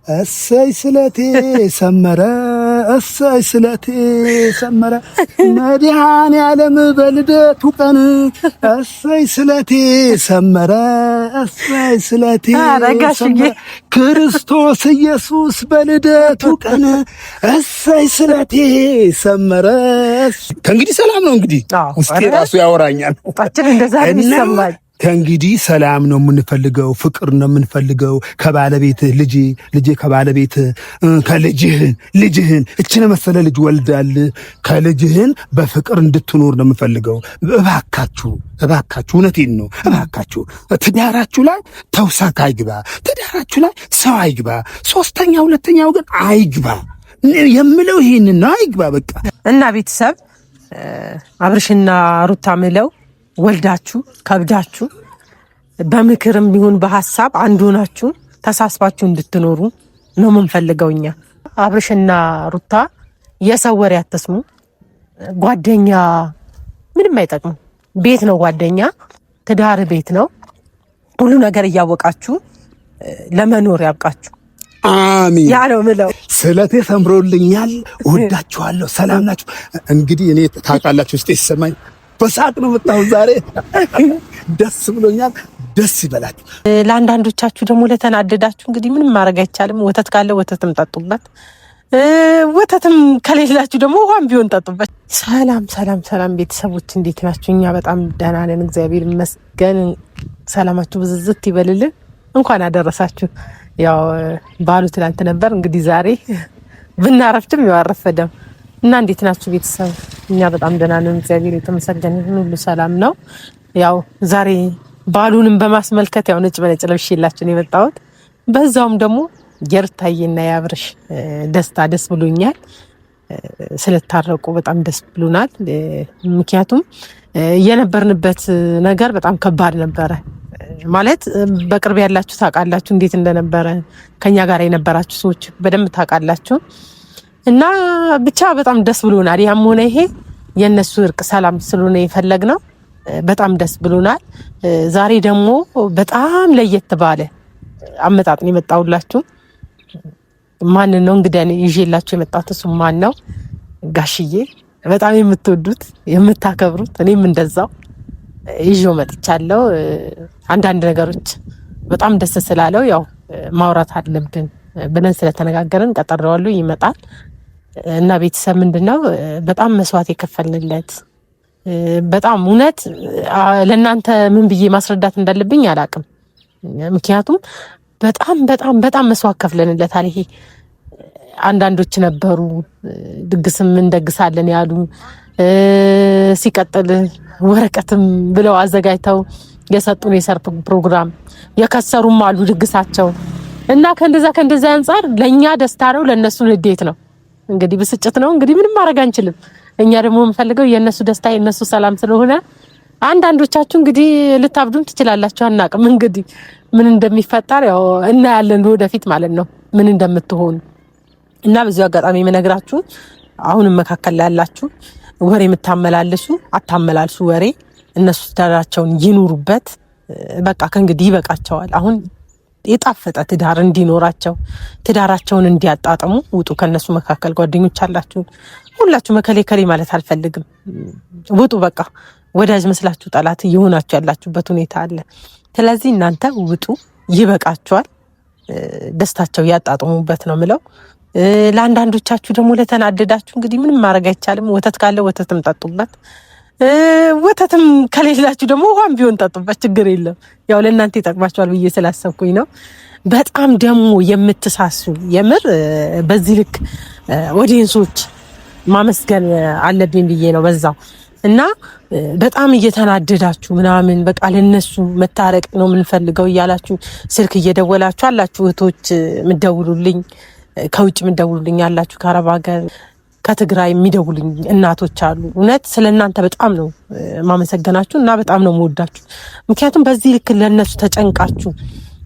እሰይ ስለቴ ሰመረ እሰይ ስለቴ ሰመረ መድኃኔዓለም በልደቱ ቀን እሰይ ስለቴ ሰመረ እሰይ ስለቴ ሰመረ ክርስቶስ ኢየሱስ በልደቱ ቀን እሰይ ስለቴ ሰመረ። ከእንግዲህ ሰላም ነው። እንግዲህ ውስጤ ራሱ ያወራኛል። ጣችን እንደዛ ይሰማል። ከእንግዲህ ሰላም ነው የምንፈልገው፣ ፍቅር ነው የምንፈልገው። ከባለቤትህ ልጄ ከባለቤትህ ልጅህን እችን መሰለ ልጅ ወልዳል ከልጅህን በፍቅር እንድትኖር ነው የምፈልገው። እባካችሁ እውነቴን ነው። እባካችሁ ትዳራችሁ ላይ ተውሳክ አይግባ፣ ትዳራችሁ ላይ ሰው አይግባ፣ ሶስተኛ ሁለተኛው ግን አይግባ የምለው ይሄንን ነው። አይግባ በቃ። እና ቤተሰብ አብርሽና ሩታ ምለው ወልዳችሁ ከብዳችሁ በምክርም ቢሆን በሐሳብ አንዱ ናችሁ ተሳስባችሁ እንድትኖሩ ነው የምንፈልገው እኛ። አብርሽና ሩታ የሰው ወሬ አትስሙ። ጓደኛ ምንም አይጠቅም። ቤት ነው ጓደኛ፣ ትዳር ቤት ነው። ሁሉ ነገር እያወቃችሁ ለመኖር ያብቃችሁ። አሚን። ያ ነው ምለው። ስለቴ ሰምሮልኛል። ወዳችኋለሁ። ሰላም ናችሁ? እንግዲህ እኔ ታውቃላችሁ ውስጤ ሲሰማኝ በሳቅ ነው መጣሁ ዛሬ። ደስ ብሎኛል። ደስ ይበላችሁ። ለአንዳንዶቻችሁ ደግሞ ለተናደዳችሁ እንግዲህ ምንም ማድረግ አይቻልም። ወተት ካለ ወተትም ጠጡበት፣ ወተትም ከሌላችሁ ደግሞ ውሃም ቢሆን ጠጡበት። ሰላም ቤተሰቦች እንዴት ናችሁ? እኛ በጣም ደህና ነን፣ እግዚአብሔር ይመስገን። ሰላማችሁ ብዝዝት ይበልልን። እንኳን አደረሳችሁ። ያው ባሉ ትላንት ነበር፣ እንግዲህ ዛሬ ብናረፍድም ያው አረፈደም እና እንዴት ናችሁ ቤተሰብ? እኛ በጣም ደህና ነን፣ እግዚአብሔር የተመሰገነ ይሁን። ሁሉ ሰላም ነው። ያው ዛሬ ባሉንም በማስመልከት ያው ነጭ በነጭ ለብሼላችሁ ነው የመጣሁት። በዛውም ደግሞ የሩታዬና የአብርሽ ደስታ ደስ ብሎኛል። ስለታረቁ በጣም ደስ ብሎናል። ምክንያቱም የነበርንበት ነገር በጣም ከባድ ነበረ። ማለት በቅርብ ያላችሁ ታውቃላችሁ እንዴት እንደነበረ። ከኛ ጋር የነበራችሁ ሰዎች በደንብ ታውቃላችሁ። እና ብቻ በጣም ደስ ብሎናል። ያም ሆነ ይሄ የነሱ እርቅ ሰላም ስለሆነ የፈለግነው በጣም ደስ ብሎናል። ዛሬ ደግሞ በጣም ለየት ባለ አመጣጥ ነው የመጣሁላችሁ። ማን ነው እንግዲህ ይዤላችሁ የመጣሁት? እሱ ማን ነው? ጋሽዬ፣ በጣም የምትወዱት የምታከብሩት፣ እኔም እንደዛው ይዤው መጥቻለሁ። አንዳንድ ነገሮች በጣም ደስ ስላለው ያው ማውራት አለብን ብለን ስለተነጋገርን ቀጠረዋለሁ። ይመጣል እና ቤተሰብ ምንድነው በጣም መስዋዕት የከፈልንለት በጣም እውነት ለእናንተ ምን ብዬ ማስረዳት እንዳለብኝ አላቅም። ምክንያቱም በጣም መስዋዕት ከፍለንለታል። ይሄ አንዳንዶች ነበሩ ድግስም እንደግሳለን ያሉ፣ ሲቀጥል ወረቀትም ብለው አዘጋጅተው የሰጡን የሰርግ ፕሮግራም የከሰሩም አሉ ድግሳቸው እና ከእንደዛ አንፃር ለኛ ደስታ ነው፣ ለነሱ ንዴት ነው። እንግዲህ ብስጭት ነው። እንግዲህ ምንም ማድረግ አንችልም። እኛ ደግሞ የምንፈልገው የነሱ ደስታ የነሱ ሰላም ስለሆነ አንዳንዶቻችሁ እንግዲህ ልታብዱም ትችላላችሁ። አናውቅም እንግዲህ ምን እንደሚፈጠር ያው እናያለን ወደፊት ማለት ነው ምን እንደምትሆኑ። እና በዚህ አጋጣሚ የምነግራችሁ አሁንም መካከል ላይ ያላችሁ ወሬ የምታመላልሱ አታመላልሱ ወሬ። እነሱ ትዳራቸውን ይኑሩበት። በቃ ከእንግዲህ ይበቃቸዋል። አሁን የጣፈጠ ትዳር እንዲኖራቸው ትዳራቸውን እንዲያጣጥሙ ውጡ። ከነሱ መካከል ጓደኞች አላችሁ፣ ሁላችሁ መከሌ ማለት አልፈልግም። ውጡ በቃ። ወዳጅ መስላችሁ ጠላት እየሆናችሁ ያላችሁበት ሁኔታ አለ። ስለዚህ እናንተ ውጡ፣ ይበቃቸዋል። ደስታቸው ያጣጥሙበት ነው ምለው። ለአንዳንዶቻችሁ ደግሞ ለተናደዳችሁ እንግዲህ ምንም ማድረግ አይቻልም። ወተት ካለ ወተትም ጠጡበት፣ ወተትም ከሌላችሁ ደግሞ ውሃም ቢሆን ጠጡበት፣ ችግር የለም። ያው ለእናንተ ይጠቅማችኋል ብዬ ስላሰብኩኝ ነው። በጣም ደግሞ የምትሳሱ የምር በዚህ ልክ ኦዲየንሶች ማመስገን አለብኝ ብዬ ነው በዛው። እና በጣም እየተናደዳችሁ ምናምን በቃ ለነሱ መታረቅ ነው የምንፈልገው እያላችሁ ስልክ እየደወላችሁ አላችሁ። እህቶች ምደውሉልኝ፣ ከውጭ ምደውሉልኝ አላችሁ፣ ከአረብ ሀገር ከትግራይ የሚደውሉኝ እናቶች አሉ። እውነት ስለእናንተ በጣም ነው ማመሰገናችሁ እና በጣም ነው የምወዳችሁ። ምክንያቱም በዚህ ልክ ለነሱ ተጨንቃችሁ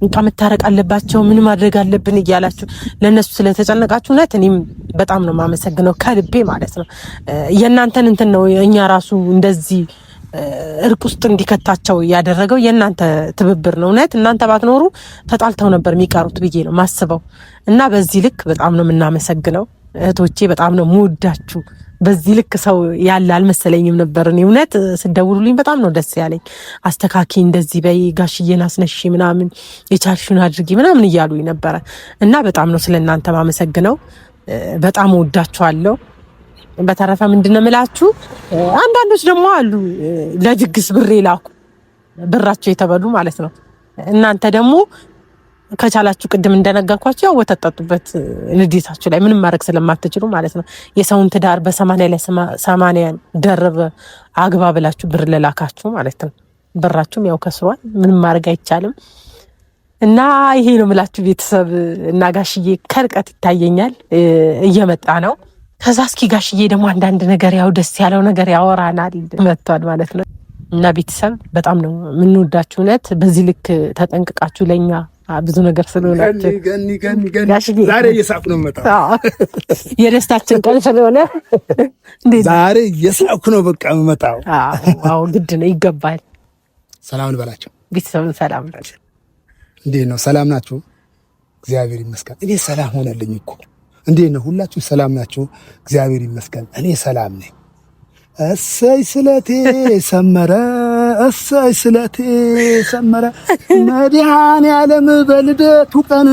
እንካ መታረቅ አለባቸው ምን ማድረግ አለብን እያላችሁ ለነሱ ስለተጨነቃችሁ እውነት እኔም በጣም ነው ማመሰግነው ከልቤ ማለት ነው። የእናንተን እንትን ነው እኛ ራሱ እንደዚህ እርቅ ውስጥ እንዲከታቸው ያደረገው የእናንተ ትብብር ነው። እውነት እናንተ ባትኖሩ ተጣልተው ነበር የሚቀሩት ብዬ ነው ማስበው እና በዚህ ልክ በጣም ነው የምናመሰግነው እህቶቼ፣ በጣም ነው የምወዳችሁ። በዚህ ልክ ሰው ያለ አልመሰለኝም ነበር። እኔ እውነት ስደውሉልኝ በጣም ነው ደስ ያለኝ። አስተካኪ፣ እንደዚህ በይ፣ ጋሽዬን አስነሺ ምናምን፣ የቻልሽውን አድርጊ ምናምን እያሉኝ ነበረ እና በጣም ነው ስለእናንተ ማመሰግነው። በጣም ወዳችኋለሁ። በተረፈ ምንድነው የምላችሁ፣ አንዳንዶች ደግሞ አሉ ለድግስ ብር ይላኩ፣ ብራቸው የተበሉ ማለት ነው። እናንተ ደግሞ ከቻላችሁ ቅድም እንደነገርኳችሁ ያው ወተት ጠጡበት ንዴታችሁ ላይ ምንም ማድረግ ስለማትችሉ ማለት ነው። የሰውን ትዳር በ80 ላይ 80 ደርብ አግባ ብላችሁ ብር ለላካችሁ ማለት ነው። ብራችሁም ያው ከስሯል፣ ምንም ማድረግ አይቻልም። እና ይሄ ነው የምላችሁ ቤተሰብ። እና ጋሽዬ ከርቀት ይታየኛል እየመጣ ነው። ከዛ እስኪ ጋሽዬ ደግሞ አንዳንድ ነገር ያው ደስ ያለው ነገር ያወራናል መጥቷል ማለት ነው። እና ቤተሰብ በጣም ነው የምንወዳችሁ። እውነት በዚህ ልክ ተጠንቅቃችሁ ለኛ ብዙ ነገር ስለሆናችሁ ዛሬ እየሳቁ ነው መጣ የደስታችን ቀን ስለሆነ ዛሬ እየሳቁ ነው በቃ መጣው። አዎ ግድ ነው ይገባል። ሰላም እንበላቸው ቤተሰብን ሰላም ናቸው። እንዴት ነው ሰላም ናችሁ? እግዚአብሔር ይመስገን እኔ ሰላም ሆነልኝ እኮ። እንዴት ነው ሁላችሁ ሰላም ናችሁ? እግዚአብሔር ይመስገን እኔ ሰላም ነኝ። እሰይ ስለቴ ሰመረ፣ እሰይ ስለቴ ሰመረ፣ መድኃኔዓለም በልደቱ ቀን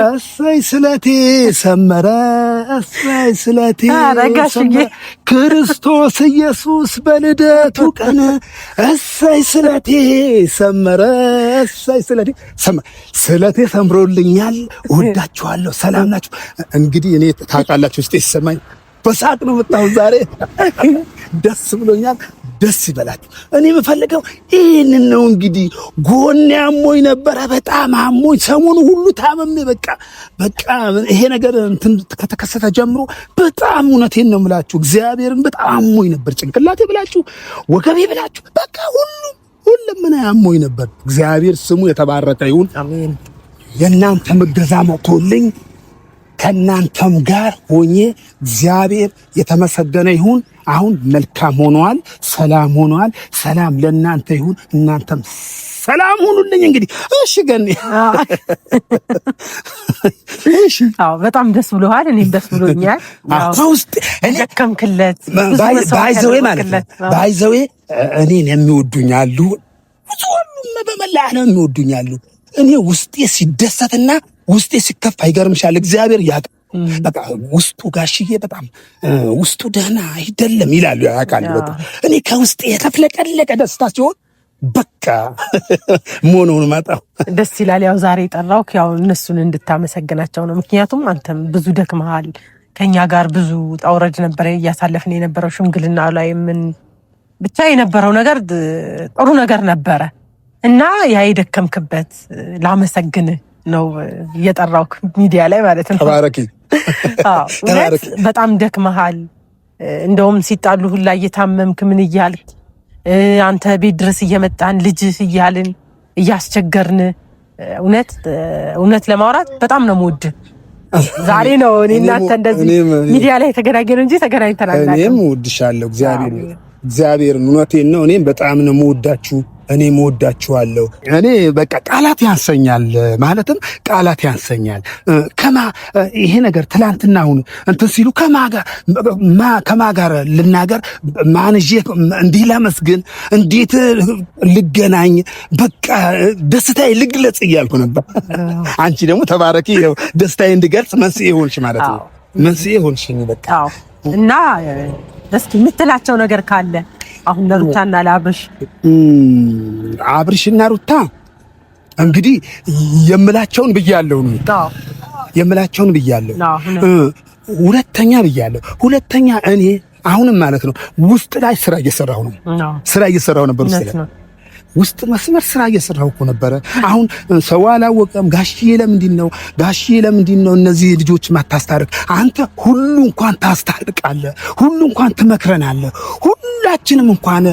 እሰይ ስለቴ ሰመረ፣ እሰይ ስለቴ ሰመረ፣ ክርስቶስ ኢየሱስ በልደቱ ቀን እሰይ ስለቴ ሰመረ፣ እሰይ ስለቴ ሰመረ። ስለቴ ሰምሮልኛል። ወዳችኋለሁ። ሰላም ናችሁ? እንግዲህ እኔ ታውቃላችሁ ውስጤ ሲሰማኝ በሳቅ ነው መጣሁ ዛሬ። ደስ ብሎኛል። ደስ ይበላችሁ። እኔ የምፈልገው ይህንን ነው። እንግዲህ ጎኔ አሞኝ ነበረ፣ በጣም አሞኝ፣ ሰሞኑ ሁሉ ታመሜ በቃ ይሄ ነገር እንትን ከተከሰተ ጀምሮ በጣም እውነቴን ነው የምላችሁ እግዚአብሔርን በጣም አሞኝ ነበር። ጭንቅላቴ ብላችሁ ወገቤ ብላችሁ በቃ ሁሉም ምን አሞኝ ነበር። እግዚአብሔር ስሙ የተባረከ ይሁን። አሜን። የእናንተ እገዛ መጥቶልኝ ከእናንተም ጋር ሆኜ እግዚአብሔር የተመሰገነ ይሁን። አሁን መልካም ሆኗል፣ ሰላም ሆኗል። ሰላም ለእናንተ ይሁን፣ እናንተም ሰላም ሁኑልኝ። እንግዲህ እሺ ገኒ፣ እሺ። አዎ በጣም ደስ ብሎሃል፣ እኔም ደስ ብሎኛል። ከውስጥ ደከምክለት ባይዘዌ ማለት ነው። ባይዘዌ እኔን የሚወዱኝ አሉ፣ ሁሉም በመላ ዓለም የሚወዱኝ አሉ። እኔ ውስጤ ሲደሰትና ውስጤ ሲከፋ ይገርምሻል፣ እግዚአብሔር ያውቃል። በቃ ውስጡ ጋሽዬ በጣም ውስጡ ደህና አይደለም ይላሉ፣ ያውቃል። በቃ እኔ ከውስጤ የተፍለቀለቀ ደስታ ሲሆን በቃ ሞኖን ማጣው ደስ ይላል። ያው ዛሬ ጠራውክ ያው እነሱን እንድታመሰግናቸው ነው። ምክንያቱም አንተም ብዙ ደክመሃል፣ ከኛ ጋር ብዙ ጣውረድ ነበረ እያሳለፍን የነበረው ሽምግልና ላይ ምን ብቻ የነበረው ነገር ጥሩ ነገር ነበረ እና ያ የደከምክበት ላመሰግንህ ነው እየጠራውክ ሚዲያ ላይ ማለት ነው። ተባረኪ። ተባረኪ። በጣም ደክመሃል። እንደውም ሲጣሉ ሁላ እየታመምክ ምን እያልክ አንተ ቤት ድረስ እየመጣን ልጅህ እያልን እያስቸገርን እውነት ለማውራት በጣም ነው የምወድህ። ዛሬ ነው እኔ እናንተ እንደዚህ ሚዲያ ላይ ተገናኘን እንጂ ተገናኝተናል። እኔም እወድሻለሁ። እግዚአብሔርን እውነቴን ነው። እኔም በጣም ነው የምወዳችሁ። እኔም እወዳችኋለሁ። እኔ በቃ ቃላት ያንሰኛል፣ ማለትም ቃላት ያንሰኛል። ይሄ ነገር ትላንትና አሁን እንትን ሲሉ ከማ ጋር ልናገር ማንጄ እንዲህ ላመስግን፣ እንዴት ልገናኝ፣ በቃ ደስታዬ ልግለጽ እያልኩ ነበር። አንቺ ደግሞ ተባረኪ፣ ደስታዬ እንድገልጽ መንስኤ ሆንሽ ማለት ነው። መንስኤ ሆንሽኝ በቃ። እና እስኪ የምትላቸው ነገር ካለ አሁን ለሩታና ለአብርሽ አብርሽና ሩታ እንግዲህ የምላቸውን ብያለሁ ነው የምላቸውን ብያለሁ። ሁለተኛ እኔ አሁንም ማለት ነው ውስጥ ላይ ስራ እየሰራሁ ነበር። ውስጥ መስመር ስራ እየሰራሁ እኮ ነበረ። አሁን ሰው አላወቀም። ጋሽዬ ለምንድን ነው እነዚህ ልጆች ማታስታርቅ? አንተ ሁሉ እንኳን ታስታርቃለህ፣ ሁሉ እንኳን ትመክረናለህ፣ ሁላችንም እንኳን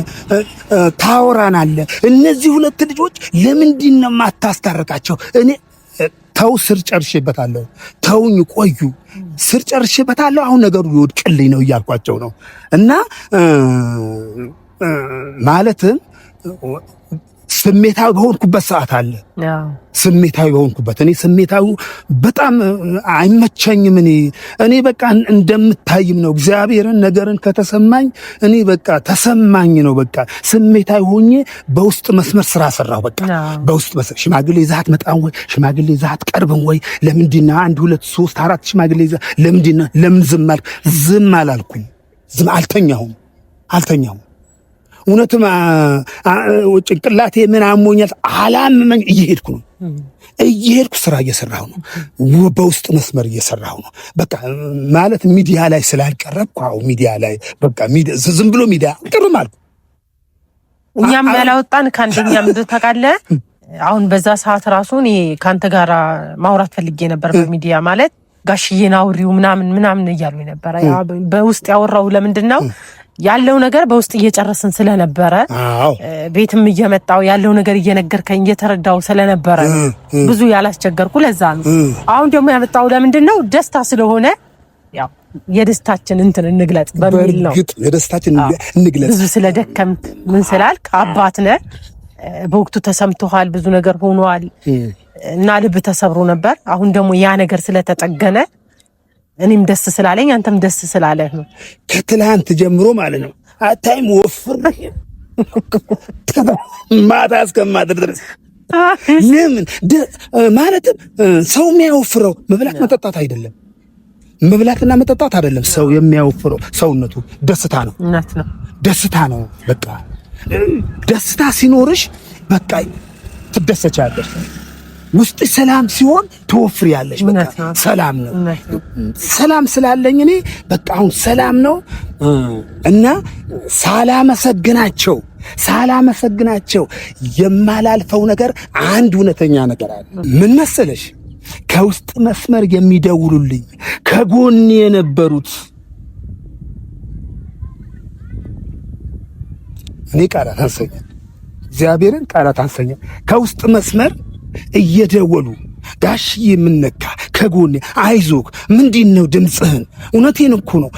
ታወራናለህ። እነዚህ ሁለት ልጆች ለምንድን ነው ማታስታርቃቸው? እኔ ተው ስር ጨርሼበታለሁ፣ ተውኝ ቆዩ፣ ስር ጨርሼበታለሁ። አሁን ነገሩ ይወድቅልኝ ነው እያልኳቸው ነው። እና ማለትም ስሜታዊ በሆንኩበት ሰዓት አለ። ስሜታዊ በሆንኩበት እኔ ስሜታዊ በጣም አይመቸኝም። እኔ በቃ እንደምታይም ነው እግዚአብሔርን ነገርን ከተሰማኝ እኔ በቃ ተሰማኝ ነው። በቃ ስሜታዊ ሆኜ በውስጥ መስመር ስራ ሰራሁ። በቃ በውስጥ መስመር ሽማግሌ ዛት መጣን ወይ ሽማግሌ ዛት ቀርብን ወይ ለምንድን ነው 1 2 3 4 ሽማግሌ ዛት ለምንድን ነው ለምን ዝም አልክ? ዝም አላልኩም። ዝም አልተኛሁም። እውነትም ጭንቅላቴ ምን አሞኛል አላመመኝ። እየሄድኩ ስራ እየሰራሁ ነው። በውስጥ መስመር እየሰራሁ ነው። በቃ ማለት ሚዲያ ላይ ስላልቀረብኩ ሚዲያ ላይ በቃ ዝም ብሎ ሚዲያ ቅርም አልኩ። እኛም ያላወጣን ከአንደኛ ምንድን ታውቃለህ? አሁን በዛ ሰዓት ራሱ እኔ ከአንተ ጋር ማውራት ፈልጌ ነበር በሚዲያ ማለት ጋሽዬን አውሪው ምናምን እያሉ ነበር። በውስጥ ያወራው ለምንድን ነው ያለው ነገር በውስጥ እየጨረስን ስለነበረ ቤትም እየመጣው ያለው ነገር እየነገርከኝ እየተረዳው ስለነበረ ብዙ ያላስቸገርኩ ለዛ ነው። አሁን ደግሞ ያመጣው ለምንድን ነው ደስታ ስለሆነ ያው የደስታችን እንግለጽ በሚል ነው። የደስታችን እንግለጽ። ብዙ ስለደከምክ ምን ስላልክ አባት ነህ፣ በወቅቱ ተሰምቶሃል፣ ብዙ ነገር ሆኗል እና ልብ ተሰብሮ ነበር። አሁን ደግሞ ያ ነገር ስለተጠገነ እኔም ደስ ስላለኝ አንተም ደስ ስላለህ ነው። ከትላንት ጀምሮ ማለት ነው አታይም ወፍር ማታ እስከማድር ድረስ ለምን ማለት ሰው የሚያወፍረው መብላት መጠጣት አይደለም። መብላትና መጠጣት አይደለም ሰው የሚያወፍረው ሰውነቱ ደስታ ነው። ደስታ ነው። በቃ ደስታ ሲኖርሽ በቃ ትደሰቻለሽ። ውስጥ ሰላም ሲሆን ትወፍሪያለሽ። በቃ ሰላም ነው። ሰላም ስላለኝ እኔ በቃ አሁን ሰላም ነው እና ሳላመሰግናቸው የማላልፈው ነገር አንድ እውነተኛ ነገር አለ። ምን መሰለሽ? ከውስጥ መስመር የሚደውሉልኝ ከጎን የነበሩት እኔ ቃላት አንሰኛ እግዚአብሔርን ቃላት አንሰኛ ከውስጥ መስመር እየደወሉ ጋሽዬ የምነካ ከጎኔ አይዞክ ምንድን ነው ድምፅህን? እውነቴን እኮ ነው።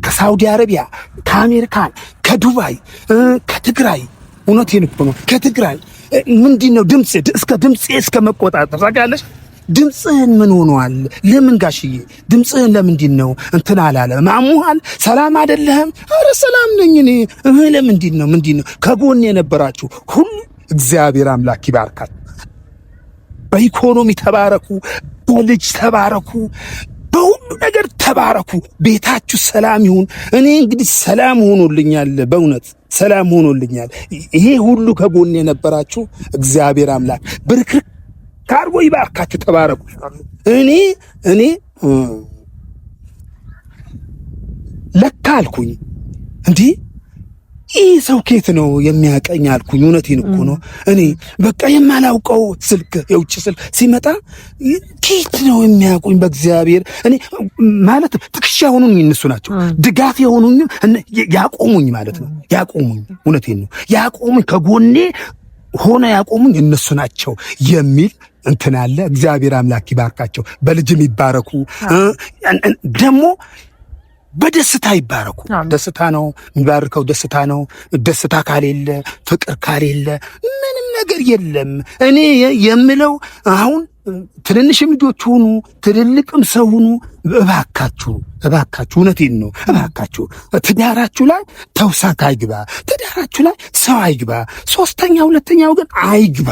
ከሳውዲ አረቢያ፣ ከአሜሪካን፣ ከዱባይ፣ ከትግራይ እውነቴን እኮ ነው ከትግራይ ምንድን ነው ድምፅ እስከ መቆጣጠር ታውቂያለሽ። ድምፅህን ምን ሆኗል? ለምን ጋሽዬ ድምፅህን ለምንድን ነው እንትን አላለ? ማሙሃል ሰላም አይደለህም? ኧረ ሰላም ነኝ እኔ። ለምንድን ነው ከጎኔ የነበራችሁ ሁሉ እግዚአብሔር አምላክ ይባርካል። በኢኮኖሚ ተባረኩ፣ በልጅ ተባረኩ፣ በሁሉ ነገር ተባረኩ። ቤታችሁ ሰላም ይሁን። እኔ እንግዲህ ሰላም ሆኖልኛል፣ በእውነት ሰላም ሆኖልኛል። ይሄ ሁሉ ከጎን የነበራችሁ እግዚአብሔር አምላክ ብርክርክ ካርጎ ይባርካችሁ፣ ተባረኩ። እኔ ለካ አልኩኝ እንዲህ ይህ ሰው ኬት ነው የሚያቀኝ አልኩኝ። እውነቴን እኮ ነው። እኔ በቃ የማላውቀው ስልክ የውጭ ስልክ ሲመጣ ኬት ነው የሚያውቁኝ? በእግዚአብሔር እኔ ማለት ትከሻ የሆኑኝ እነሱ ናቸው። ድጋፍ የሆኑኝ ያቆሙኝ ማለት ነው። ያቆሙኝ፣ እውነቴን ነው ያቆሙኝ፣ ከጎኔ ሆነ ያቆሙኝ እነሱ ናቸው የሚል እንትን አለ። እግዚአብሔር አምላክ ይባርካቸው፣ በልጅም ይባረኩ። ደግሞ በደስታ ይባረኩ። ደስታ ነው የሚባርከው፣ ደስታ ነው። ደስታ ካሌለ ፍቅር ካሌለ ምንም ነገር የለም። እኔ የምለው አሁን ትንንሽም ልጆች ሁኑ ትልልቅም ሰው ሁኑ፣ እባካችሁ እውነቴን ነው፣ እባካችሁ ትዳራችሁ ላይ ተውሳክ አይግባ፣ ትዳራችሁ ላይ ሰው አይግባ፣ ሁለተኛው ግን አይግባ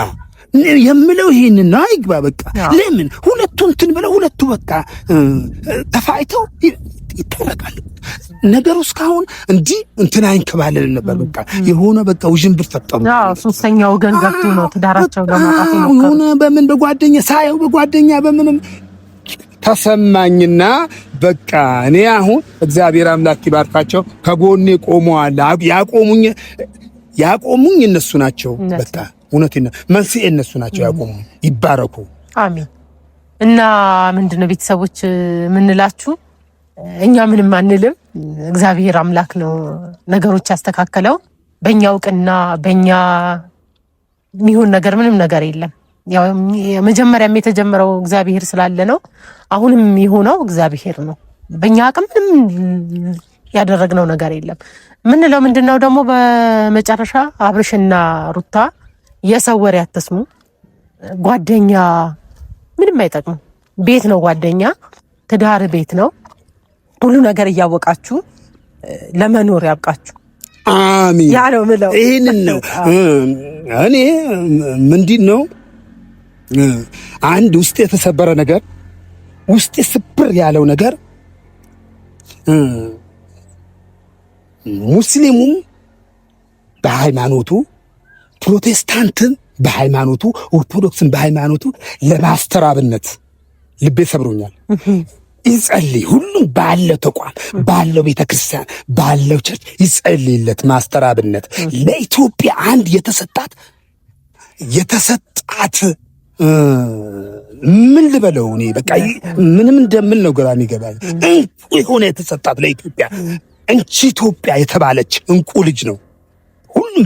የምለው ይሄንን ነው። አይግባ በቃ። ለምን ሁለቱ እንትን ብለው ሁለቱ በቃ ተፋይተው ይታረቃሉ። ነገሩ እስካሁን እንዲህ እንትን አይንከባለልን ነበር። በቃ የሆነ በቃ ውዥንብር ፈጠሩ። ሶስተኛው ወገን ገብቶ ነው ትዳራቸው ለማጣት ነው። የሆነ በምን በጓደኛ በምንም ተሰማኝና በቃ እኔ አሁን እግዚአብሔር አምላክ ይባርካቸው ከጎኔ ቆመዋል። ያቆሙኝ እነሱ ናቸው። በቃ እውነቴን ነው፣ መንስኤ እነሱ ናቸው ያቆሙኝ። ይባረኩ፣ አሜን። እና ምንድነው ቤተሰቦች ምንላችሁ? እኛ ምንም አንልም። እግዚአብሔር አምላክ ነው ነገሮች ያስተካከለው። በእኛ እውቅና በእኛ የሚሆን ነገር ምንም ነገር የለም። ያው መጀመሪያም የተጀመረው እግዚአብሔር ስላለ ነው። አሁንም የሆነው እግዚአብሔር ነው። በእኛ አቅም ምንም ያደረግነው ነገር የለም። ምንለው ምንድነው ደግሞ በመጨረሻ አብርሽና ሩታ የሰው ወሬ አትስሙ። ጓደኛ ምንም አይጠቅም። ቤት ነው ጓደኛ፣ ትዳር ቤት ነው። ሁሉ ነገር እያወቃችሁ ለመኖር ያብቃችሁ። አሜን። ያ ነው ምለው። ይሄንን ነው እኔ ምንድነው አንድ ውስጥ የተሰበረ ነገር ውስጥ ስብር ያለው ነገር ሙስሊሙም በሃይማኖቱ ፕሮቴስታንትም በሃይማኖቱ ኦርቶዶክስም በሃይማኖቱ ለማስተራብነት ልቤ ሰብሮኛል። ይጸልይ። ሁሉም ባለው ተቋም ባለው ቤተክርስቲያን ባለው ቸርች ይጸልይለት። ማስተራብነት ለኢትዮጵያ አንድ የተሰጣት ምን ልበለው እኔ በቃ ምንም እንደምን ነው ግራ የሚገባኝ። እንቁ የሆነ የተሰጣት ለኢትዮጵያ እንቺ ኢትዮጵያ የተባለች እንቁ ልጅ ነው። ሁሉም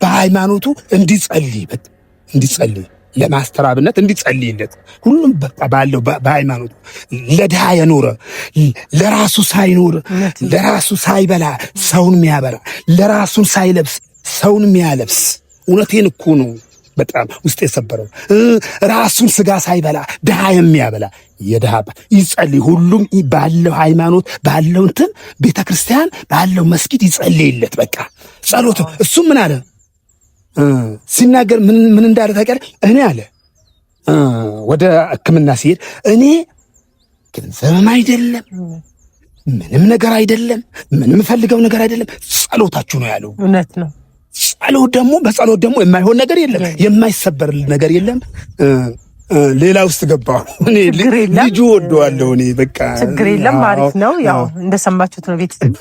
በሃይማኖቱ እንዲጸልይ ለማስተራብነት እንዲጸልይለት ሁሉም በቃ ባለው በሃይማኖቱ ለድሃ የኖረ ለራሱ ሳይኖር ለራሱ ሳይበላ ሰውን የሚያበላ ለራሱን ሳይለብስ ሰውን የሚያለብስ እውነቴን እኮ ነው። በጣም ውስጥ የሰበረው ራሱን ስጋ ሳይበላ ድሃ የሚያበላ የድሃ ይጸልይ። ሁሉም ባለው ሃይማኖት ባለው እንትን ቤተክርስቲያን ባለው መስጊድ ይጸልይለት። በቃ ጸሎት። እሱም ምን አለ ሲናገር ምን እንዳለ ታውቂያለሽ? እኔ አለ ወደ ሕክምና ሲሄድ እኔ ገንዘብም አይደለም ምንም ነገር አይደለም ምንም ፈልገው ነገር አይደለም ጸሎታችሁ ነው ያለው። እውነት ነው። ጸሎት ደግሞ በጸሎት ደግሞ የማይሆን ነገር የለም፣ የማይሰበር ነገር የለም። ሌላ ውስጥ ገባሁ እኔ ልጁ ወደዋለሁ እኔ በቃ ችግር የለም። አሪፍ ነው። ያው እንደሰማችሁት ነው። ቤተሰብ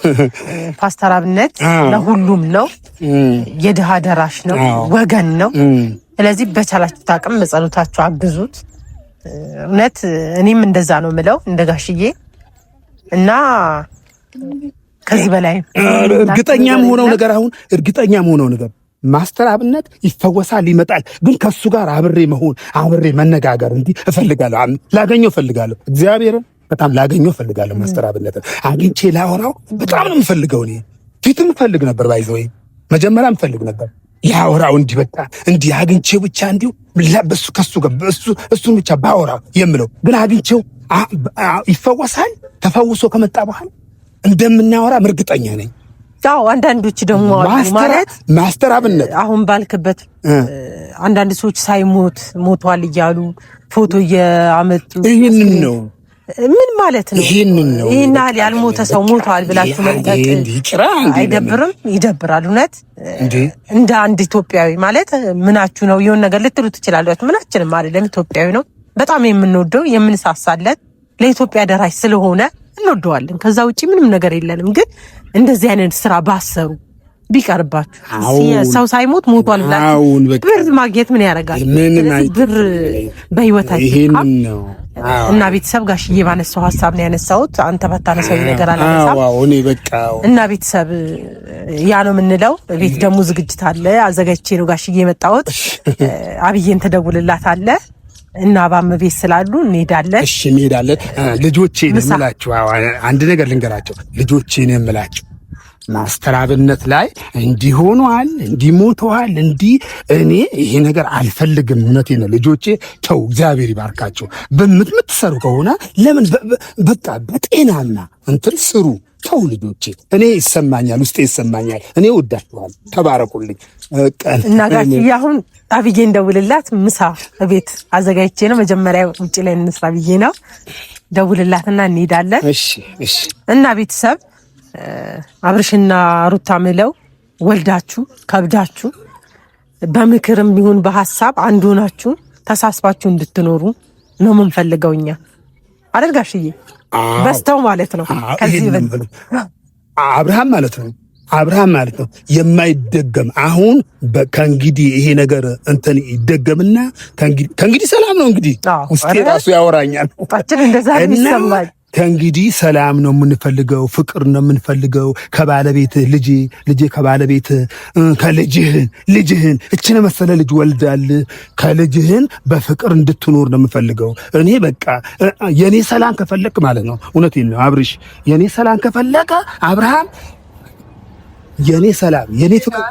ፓስተር አብነት ለሁሉም ነው፣ የድሃ ደራሽ ነው፣ ወገን ነው። ስለዚህ በቻላችሁት አቅም በጸሎታችሁ አግዙት። እውነት እኔም እንደዛ ነው ምለው እንደ ጋሽዬ እና ከዚህ በላይ እርግጠኛም ሆነው ነገር ማስተር አብነት ይፈወሳል፣ ይመጣል። ግን ከሱ ጋር አብሬ መነጋገር እንዲህ እፈልጋለሁ፣ ላገኘው እፈልጋለሁ። እግዚአብሔርን በጣም ላገኘው እፈልጋለሁ። ማስተር አብነት አግኝቼ ላወራው በጣም ነው የምፈልገው። እኔ ፊትም እፈልግ ነበር፣ ባይዘው መጀመሪያም እፈልግ ነበር ላወራው፣ እንዲህ በቃ እንዲህ አግኝቼው ብቻ እንዲሁ ለበሱ ከሱ ጋር እሱን ብቻ ባወራው የምለው። ግን አግኝቼው ይፈወሳል። ተፈውሶ ከመጣ በኋላ እንደምናወራ እርግጠኛ ነኝ። ያው አንዳንዶች ደግሞ ማለት ማስተር አብነት አሁን ባልክበት አንዳንድ ሰዎች ሞቷል እያሉ ፎቶ እያመጡ ይሄንን ነው ምን ማለት ነው? ይሄንን ነው ይሄና ያልሞተ ሰው ሞቷል ብላችሁ መልቀቅ አይደብርም? ይደብራል። እውነት እንደ አንድ ኢትዮጵያዊ ማለት ምናችሁ ነው? የሆነ ነገር ልትሉ ትችላላችሁ። ምናችንም አይደለም፣ ኢትዮጵያዊ ነው። በጣም የምንወደው የምንሳሳለት ለኢትዮጵያ ደራሽ ስለሆነ እንወደዋለን። ከዛ ውጪ ምንም ነገር የለንም። ግን እንደዚህ አይነት ስራ ባሰሩ ቢቀርባችሁ ሰው ሳይሞት ሞቷል ብላችሁ ብር ማግኘት ምን ያደርጋል? ብር በህይወታችን እና ቤተሰብ ጋሽዬ ባነሳው ሐሳብ ነው ያነሳሁት። አንተ ባታነሳው ነገር አላነሳም። እና ቤተሰብ ያ ነው የምንለው። ቤት ደግሞ ዝግጅት አለ፣ አዘጋጅቼ ነው ጋሽዬ የመጣሁት። አብዬን ተደውልላታለህ እና ባም ቤት ስላሉ እንሄዳለን። እሺ እንሄዳለን። ልጆቼን የምላችሁ አንድ ነገር ልንገራቸው። ልጆቼን የምላችሁ ማስተር አብነት ላይ እንዲሆኗል እንዲሞተዋል እኔ ይሄ ነገር አልፈልግም። እውነቴን ነው። ልጆቼ ተው፣ እግዚአብሔር ይባርካቸው። በምትሰሩ ከሆነ ለምን በቃ በጤናና እንትን ስሩ። ተው ልጆቼ፣ እኔ ይሰማኛል፣ ውስጤ ይሰማኛል። እኔ ወዳችኋል። ተባረኩልኝ። እና ጋሽዬ አሁን አብዬ እንደውልላት ምሳ ቤት አዘጋጅቼ ነው። መጀመሪያ ውጪ ላይ እንስራ ብዬ ነው። ደውልላትና እንሄዳለን። እሺ እሺ። እና ቤተሰብ አብርሽና ሩታ ምለው ወልዳችሁ ከብዳችሁ በምክርም ቢሆን በሐሳብ አንድ ሆናችሁ ተሳስባችሁ እንድትኖሩ ነው የምንፈልገው እኛ አይደል ጋሽዬ? በስተው ማለት ነው። ከዚህ አብርሃም ማለት ነው የማይደገም አሁን ከእንግዲህ ይሄ ነገር እንትን ይደገምና ከእንግዲህ ሰላም ነው። እንግዲህ ውስጤ ራሱ ያወራኛል። ታችን እንደዛ ይሰማል። ከእንግዲህ ሰላም ነው የምንፈልገው፣ ፍቅር ነው የምንፈልገው ከባለቤትህ ልጄ ከባለቤትህ ልጅህን እችን መሰለ ልጅ ወልዳል ከልጅህን በፍቅር እንድትኖር ነው የምፈልገው። እኔ በቃ የኔ ሰላም ከፈለክ ማለት ነው። እውነቴን ነው አብርሽ፣ የኔ ሰላም ከፈለከ አብርሃም የኔ ሰላም የኔ ፍቅር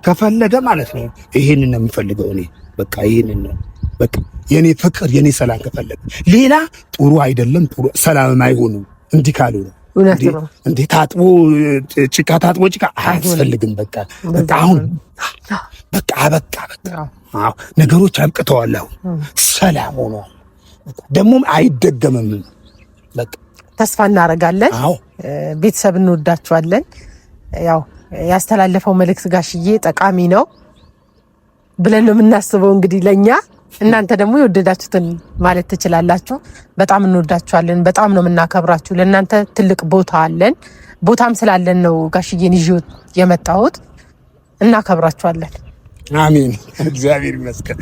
ከፈለገ ማለት ነው ይሄንን ነው የምፈልገው እኔ በቃ ይሄንን ነው በቃ የኔ ፍቅር የኔ ሰላም ከፈለገ ሌላ ጥሩ አይደለም። ጥሩ ሰላም አይሆንም እንዲህ ካልሆነ እንዴ ታጥቦ ጭቃ አያስፈልግም። በቃ አሁን በቃ አዎ ነገሮች አብቅተዋል። አሁን ሰላም ሆኗል። ደግሞም አይደገምም። በቃ ተስፋ እናደርጋለን። ቤተሰብ እንወዳችኋለን። ያው ያስተላለፈው መልእክት ጋሽዬ ጠቃሚ ነው ብለን ነው የምናስበው። እንግዲህ ለኛ እናንተ ደግሞ የወደዳችሁትን ማለት ትችላላችሁ። በጣም እንወዳችኋለን። በጣም ነው የምናከብራችሁ። ለእናንተ ትልቅ ቦታ አለን። ቦታም ስላለን ነው ጋሽዬን ይዤው የመጣሁት። እናከብራችኋለን። አሜን። እግዚአብሔር ይመስገን።